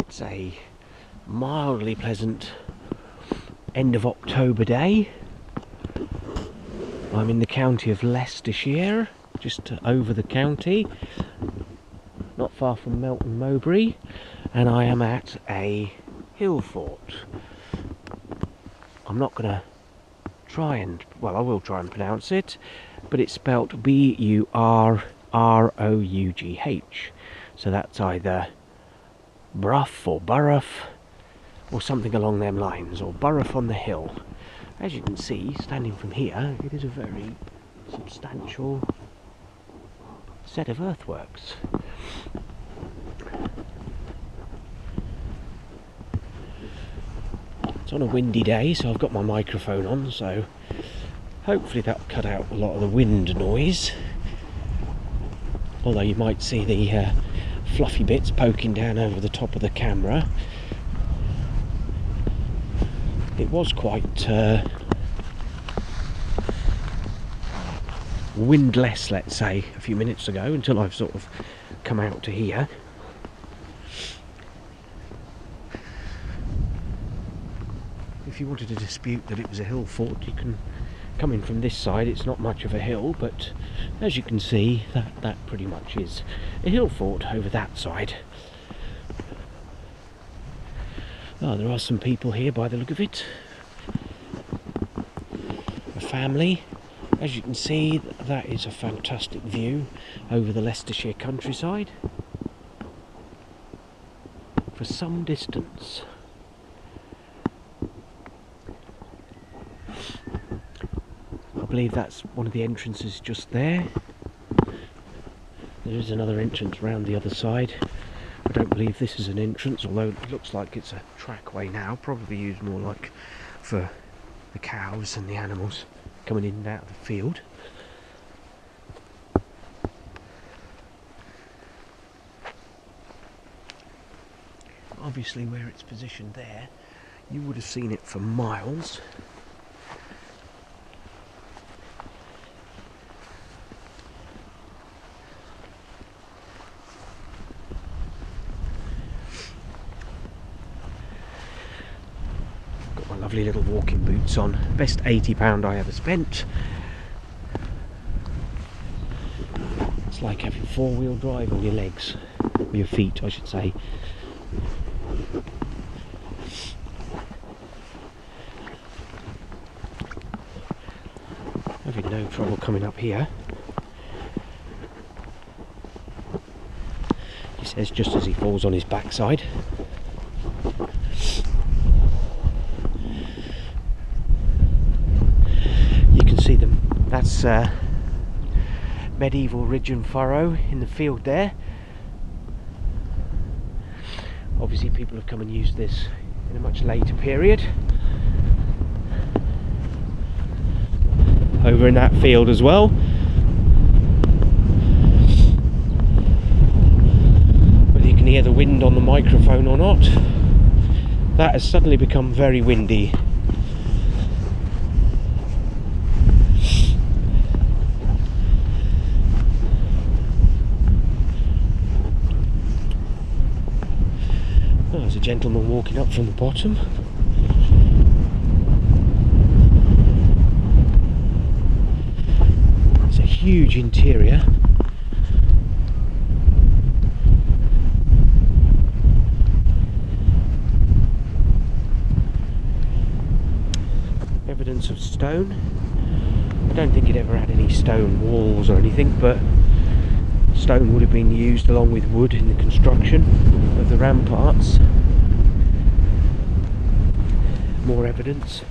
It's a mildly pleasant end of October day. I'm in the county of Leicestershire, just over the county, not far from Melton Mowbray, and I am at a hill fort. I'm not going to try and, well, I will try and pronounce it, but it's spelt B-U-R-R-O-U-G-H. So that's either Bruff or Burrough or something along them lines, or Burrough on the hill. As you can see, standing from here, it is a very substantial set of earthworks. It's on a windy day, so I've got my microphone on, so hopefully that'll cut out a lot of the wind noise. Although you might see the fluffy bits poking down over the top of the camera. It was quite windless, let's say, a few minutes ago, until I've sort of come out to here. If you wanted to dispute that it was a hill fort, you can come in from this side. It's not much of a hill, but as you can see, that pretty much is a hill fort over that side. Oh, there are some people here by the look of it. A family. As you can see, that is a fantastic view over the Leicestershire countryside for some distance. I believe that's one of the entrances just there. There is another entrance round the other side. I don't believe this is an entrance, although it looks like it's a trackway now, probably used more like for the cows and the animals coming in and out of the field. Obviously, where it's positioned there, you would have seen it for miles. Lovely little walking boots on. Best £80 I ever spent. It's like having four-wheel drive on your legs, or your feet I should say. Having no trouble coming up here. He says just as he falls on his backside. That's medieval ridge and furrow in the field there. Obviously people have come and used this in a much later period. Over in that field as well. Whether you can hear the wind on the microphone or not, that has suddenly become very windy. There's a gentleman walking up from the bottom. It's a huge interior. Evidence of stone. I don't think it ever had any stone walls or anything, but stone would have been used along with wood in the construction of the ramparts. More evidence.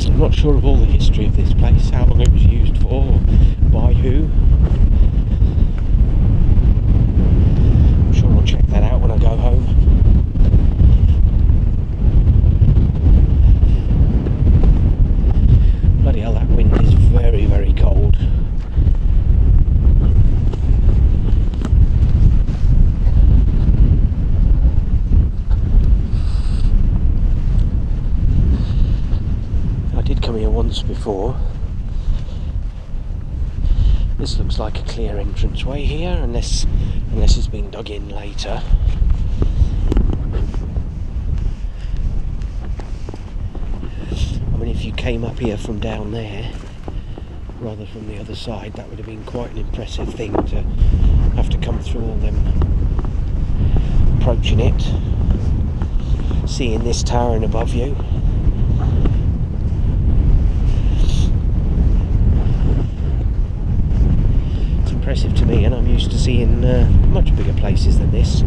I'm not sure of all the history of this place, how long it was used for, or by who. I'm sure I'll check that out when I go home. Bloody hell, that wind is very, very cold. before. This looks like a clear entranceway here, unless it's been dug in later. I mean, if you came up here from down there, rather from the other side, that would have been quite an impressive thing to have to come through all them, approaching it, seeing this towering above you. Impressive to me, and I'm used to seeing much bigger places than this,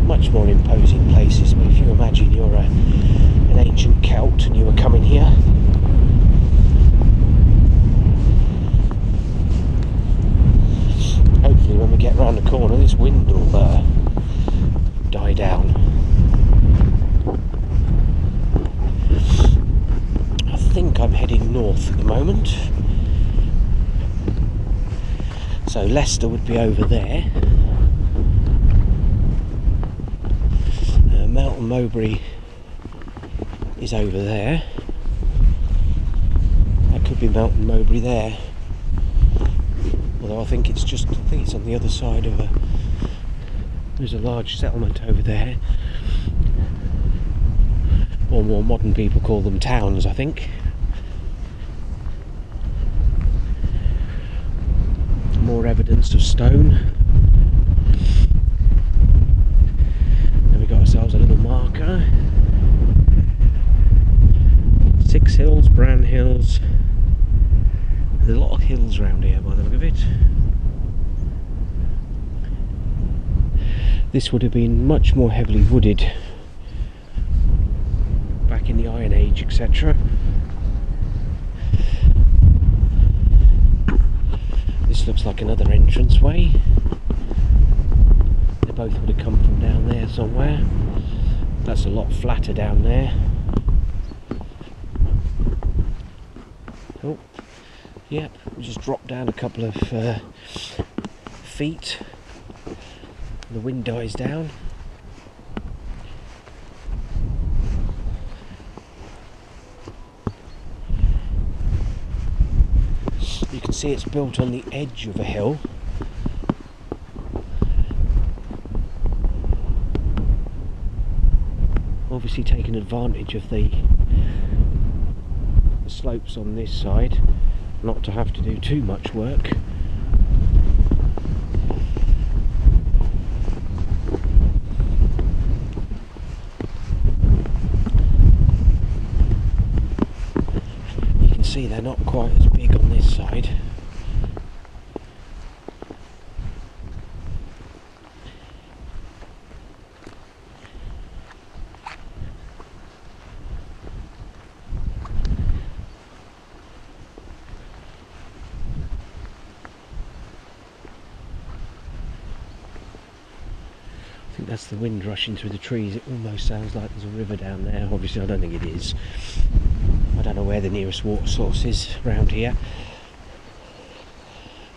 much more imposing places. But if you imagine you're an ancient Celt and you were coming here, hopefully when we get round the corner this wind will die down. I think I'm heading north at the moment. So Leicester would be over there. Mountain Mowbray is over there. That could be Mountain Mowbray there. Although I think it's on the other side of there's a large settlement over there. Or more modern people call them towns, I think. More evidence of stone. Then we got ourselves a little marker. 6 hills, Bran Hills. There's a lot of hills around here by the look of it. This would have been much more heavily wooded back in the Iron Age, etc. This looks like another entranceway. They both would have come from down there somewhere. That's a lot flatter down there. Oh, yep, we just dropped down a couple of feet. The wind dies down. You can see it's built on the edge of a hill. Obviously taking advantage of the slopes on this side, not to have to do too much work. You can see they're not quite as big on this side. I think that's the wind rushing through the trees. It almost sounds like there's a river down there. Obviously I don't think it is. I don't know where the nearest water source is around here,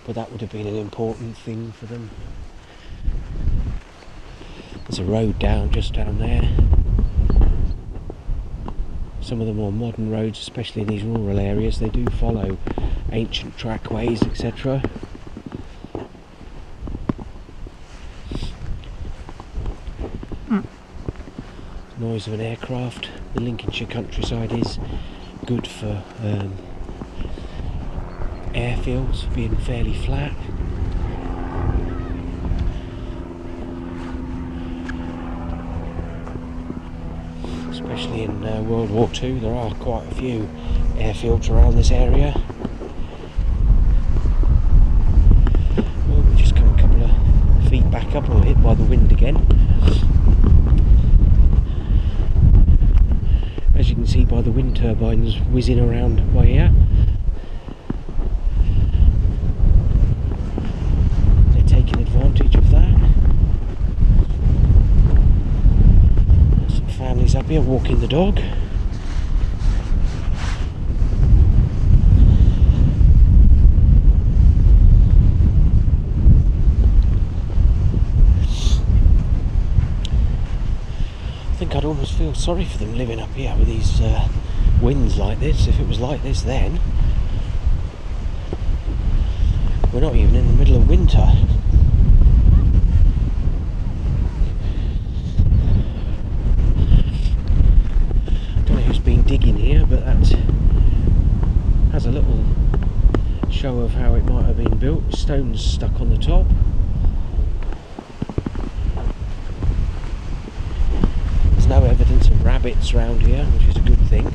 but that would have been an important thing for them. There's a road just down there. Some of the more modern roads, especially in these rural areas, they do follow ancient trackways, etc. Noise of an aircraft. The Lincolnshire countryside is good for airfields being fairly flat. Especially in World War II, there are quite a few airfields around this area. Well, we've just come a couple of feet back up and we're hit by the wind again. As you can see by the wind turbines whizzing around by here. They're taking advantage of that. There's some families up here walking the dog. I think I'd almost feel sorry for them living up here with these winds like this. If it was like this then, we're not even in the middle of winter. Don't know who's been digging here, but that has a little show of how it might have been built. Stones stuck on the top. There's no evidence of rabbits around here, which is a good thing.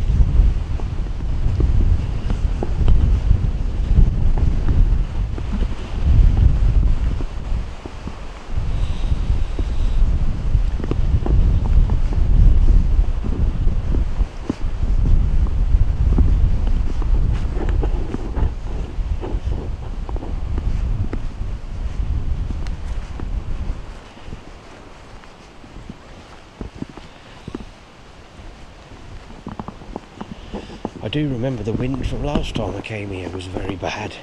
I do remember the wind from last time I came here was very bad.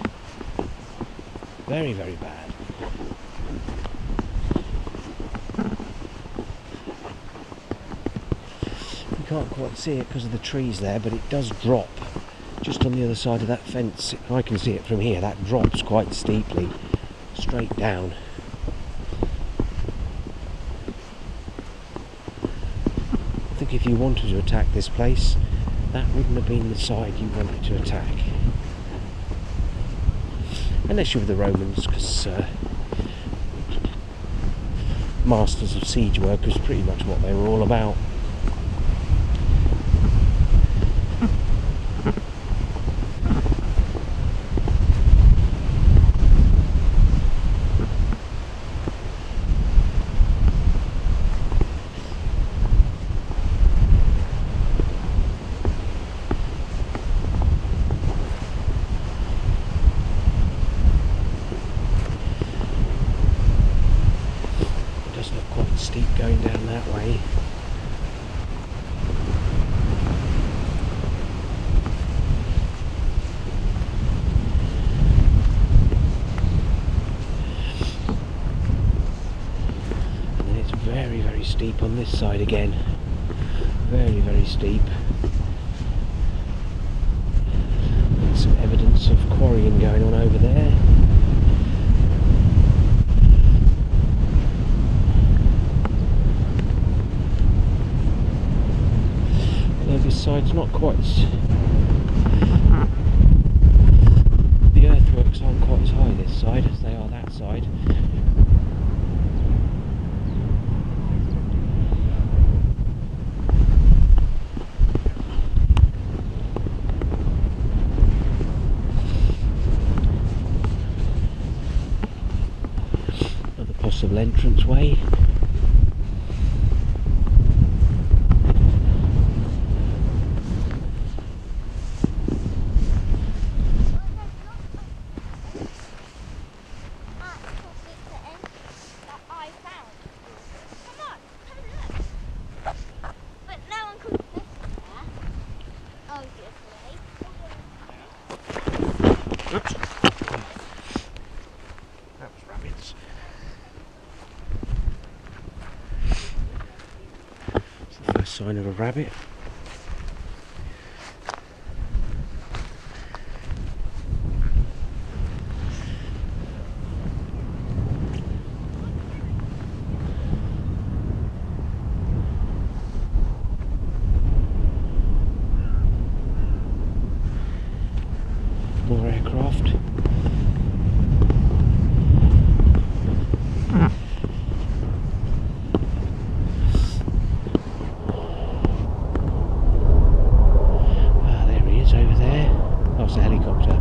Very, very bad. You can't quite see it because of the trees there, but it does drop just on the other side of that fence. I can see it from here. That drops quite steeply, straight down. I think if you wanted to attack this place, that wouldn't have been the side you wanted to attack. Unless you were the Romans, because masters of siege work was pretty much what they were all about. Steep going down that way. And then it's very, very steep on this side again. Very, very steep. There's some evidence of quarrying going on over there. This side's not quite, the earthworks aren't quite as high this side as they are that side. Another possible entranceway. Oops. That was rabbits. It's the first sign of a rabbit. More aircraft. Ah, there he is over there. Oh, it's a helicopter.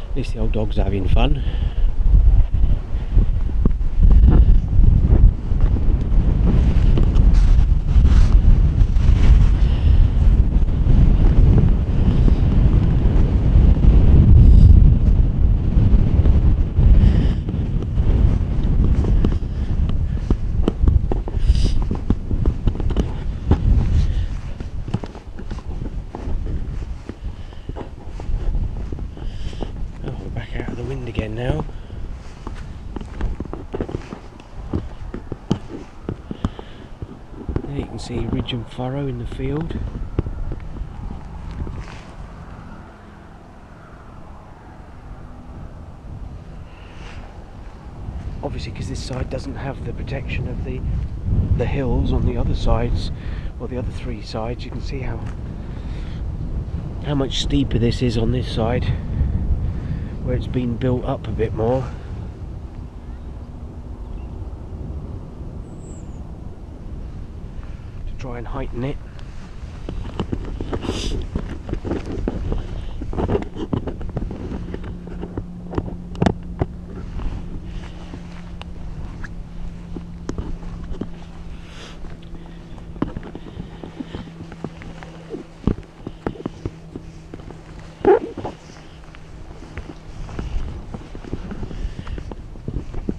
At least the old dog's having fun. see ridge and furrow in the field. Obviously, because this side doesn't have the protection of the hills on the other sides, or the other three sides, you can see how much steeper this is on this side, where it's been built up a bit more. To try and heighten it.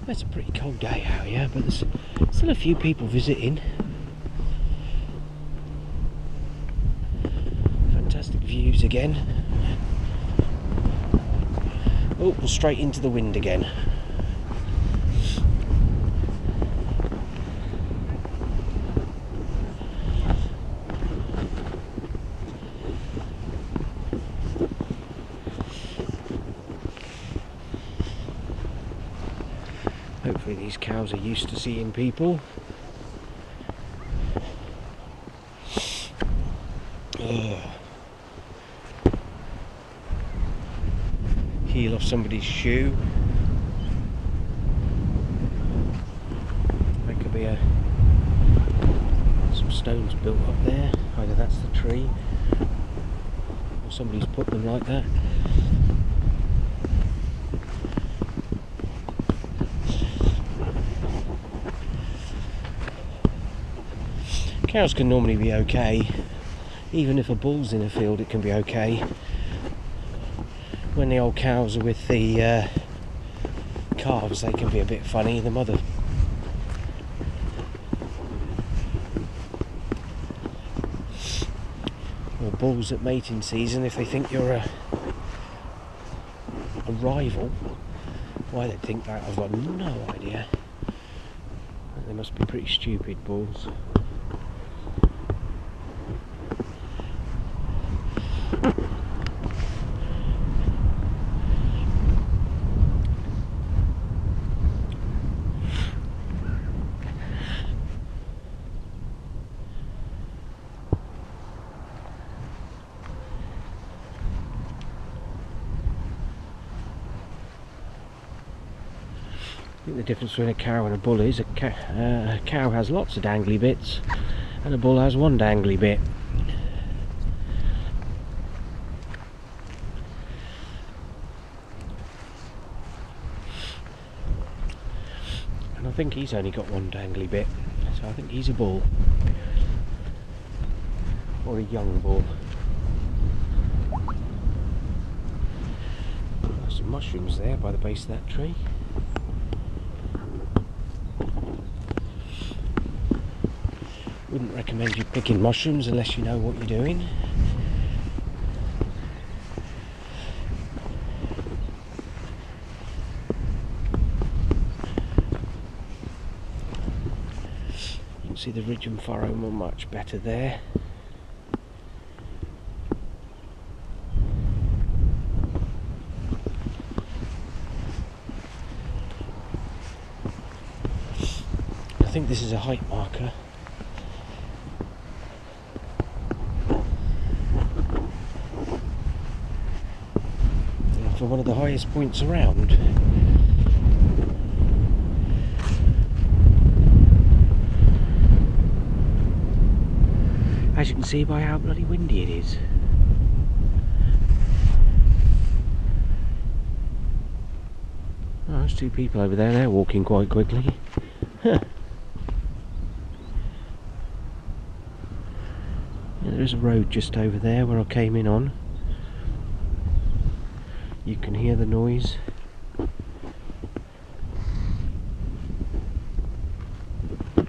It's a pretty cold day out here, but there's still a few people visiting. Fantastic views again. Oh, we're straight into the wind again. Hopefully these cows are used to seeing people. Heel off somebody's shoe. There could be some stones built up there. Either that's the tree, or somebody's put them like that. Cows can normally be okay. Even if a bull's in a field, it can be okay. When the old cows are with the calves, they can be a bit funny. The mother or bulls at mating season, if they think you're a rival, why they think that, I've got no idea. They must be pretty stupid bulls. I think the difference between a cow and a bull is a cow has lots of dangly bits and a bull has one dangly bit. And I think he's only got one dangly bit, so I think he's a bull. Or a young bull. There's some mushrooms there by the base of that tree. Wouldn't recommend you picking mushrooms unless you know what you're doing. You can see the ridge and furrow much better there. I think this is a height marker. For one of the highest points around. As you can see by how bloody windy it is. Oh, there's two people over there, they're walking quite quickly. Huh. Yeah, there is a road just over there where I came in on. You can hear the noise. I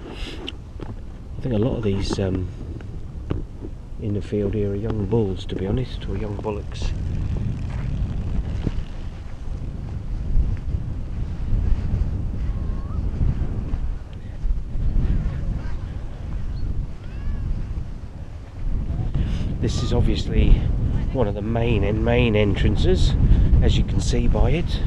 think a lot of these in the field here are young bulls, to be honest, or young bullocks. This is obviously one of the main entrances, as you can see by it.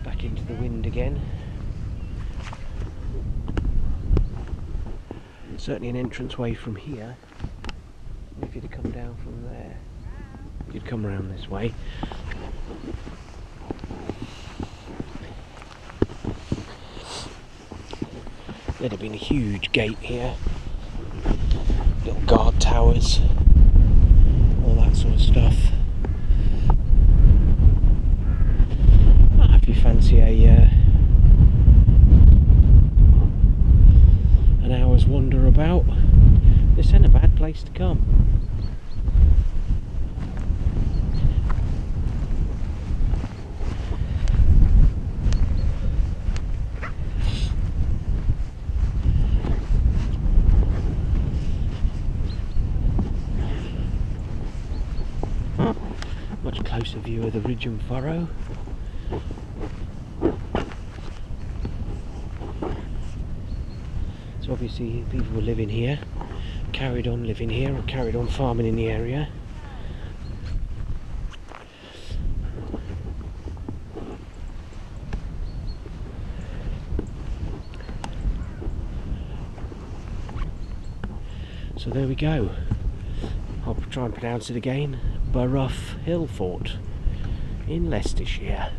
Back into the wind again. Certainly an entranceway from here. If you'd have come down from there, you'd come around this way. There'd have been a huge gate here, little guard towers, all that sort of stuff. If you fancy an hour's wander about, this ain't a bad place to come. Much closer view of the ridge and furrow. So obviously people were living here, carried on living here, or carried on farming in the area. So there we go. I'll try and pronounce it again. Burrough Hill Fort in Leicestershire.